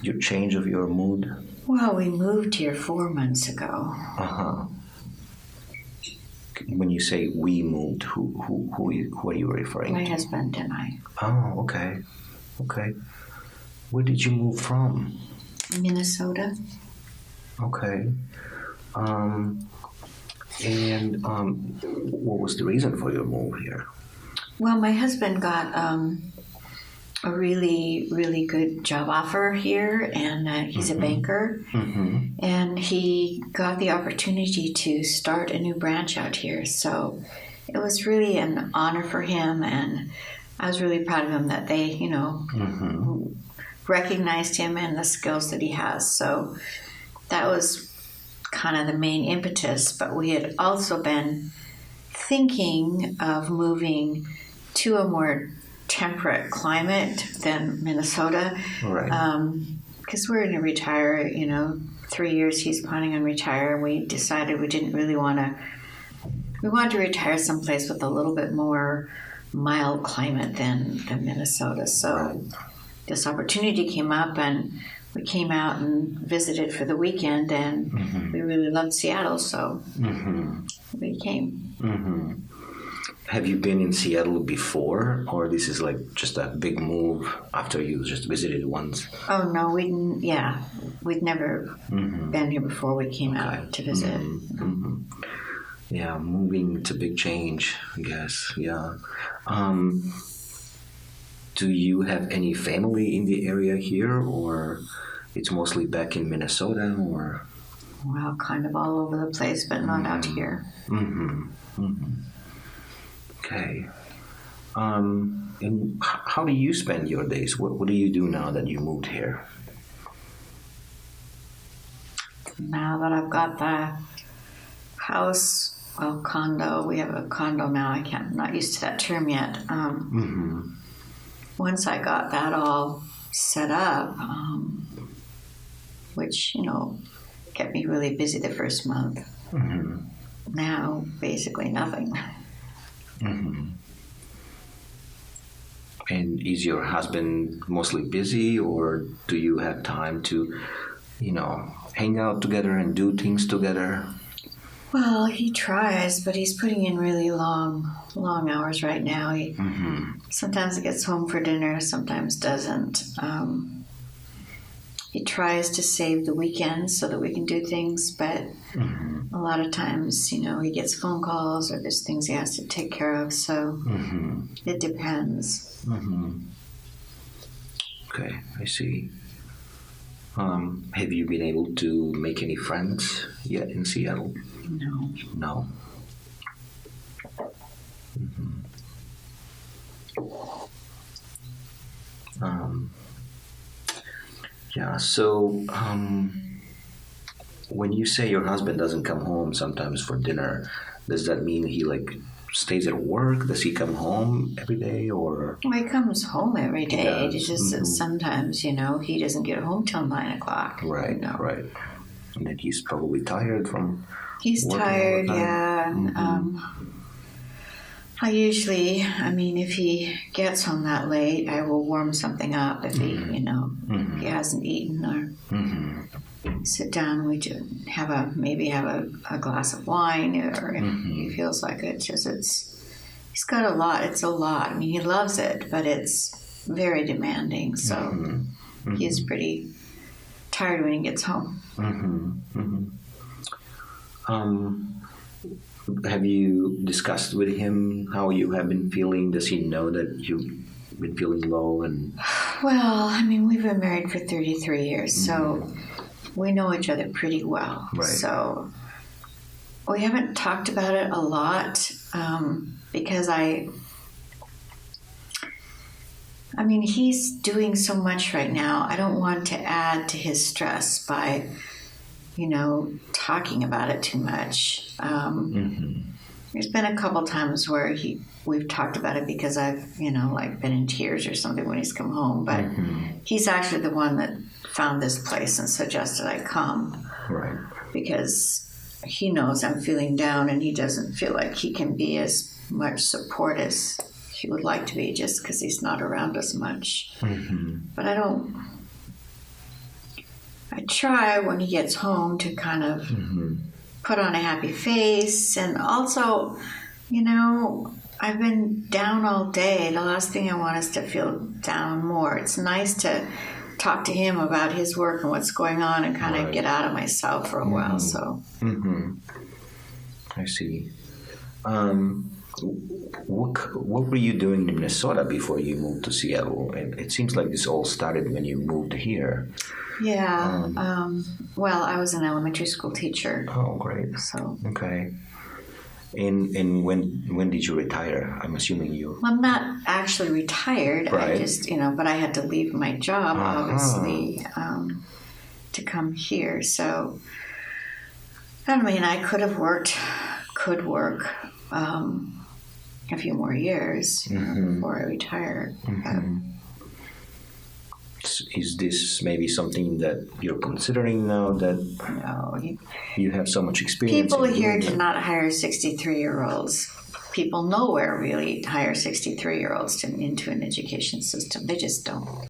your change of your mood? Well, we moved here 4 months ago. Uh-huh. When you say we moved, who are you referring My to? husband and I. Oh, okay. Okay. Where did you move from? Minnesota. Okay. What was the reason for your move here? Well, my husband got a really, really good job offer here, and he's a banker. Mm-hmm. And he got the opportunity to start a new branch out here. So it was really an honor for him, and I was really proud of him that they, recognized him and the skills that he has. So that was kind of the main impetus. But we had also been thinking of moving to a more temperate climate than Minnesota. Right. Because we're going to retire, 3 years he's planning on retiring. We decided we didn't really we wanted to retire someplace with a little bit more mild climate than Minnesota. So this opportunity came up, and we came out and visited for the weekend, and we really loved Seattle, so we came. Mm-hmm. Have you been in Seattle before, or this is like just a big move after you just visited once? Oh, no, we'd never been here before we came out to visit. Yeah, moving, it's a big change, I guess, yeah. Do you have any family in the area here, or it's mostly back in Minnesota, or? Well, kind of all over the place, but not out here. Okay. And how do you spend your days? What do you do now that you moved here? Now that I've got the condo, we have a condo now. I'm not used to that term yet. Once I got that all set up, which, kept me really busy the first month. Now, basically nothing. And is your husband mostly busy, or do you have time to, hang out together and do things together? Well, he tries, but he's putting in really long hours right now. He sometimes gets home for dinner, sometimes doesn't. He tries to save the weekends so that we can do things, but a lot of times, he gets phone calls or there's things he has to take care of, so it depends. Okay, I see. Have you been able to make any friends yet in Seattle? No. Yeah, so when you say your husband doesn't come home sometimes for dinner, does that mean he stays at work? Does he come home every day, or? Well, he comes home every day. It's just that sometimes, he doesn't get home till 9 o'clock. Right, right. And then he's probably tired from He's tired, yeah. I usually, if he gets home that late, I will warm something up if he, if he hasn't eaten, or sit down and we maybe have a glass of wine, or if he feels like it. He's got a lot. It's a lot. He loves it, but it's very demanding. So he's pretty tired when he gets home. Have you discussed with him how you have been feeling? Does he know that you've been feeling low? And well, we've been married for 33 years, so we know each other pretty well. Right. So we haven't talked about it a lot because he's doing so much right now. I don't want to add to his stress by talking about it too much. There's been a couple times where we've talked about it because I've, been in tears or something when he's come home. But he's actually the one that found this place and suggested I come. Right. Because he knows I'm feeling down and he doesn't feel like he can be as much support as he would like to be just because he's not around us much. But I don't try when he gets home to kind of put on a happy face. And also, I've been down all day. The last thing I want is to feel down more. It's nice to talk to him about his work and what's going on and kind of get out of myself for a while. So, I see. What were you doing in Minnesota before you moved to Seattle? And it seems like this all started when you moved here. Yeah. Well, I was an elementary school teacher. Oh, great. So okay. And when did you retire? I'm assuming you. I'm not actually retired. Right. I just but I had to leave my job obviously to come here. So I mean, I could work a few more years before I retire. Is this maybe something that you're considering now that you have so much experience? People here do not hire 63-year-olds. People nowhere really hire 63-year-olds into an education system. They just don't.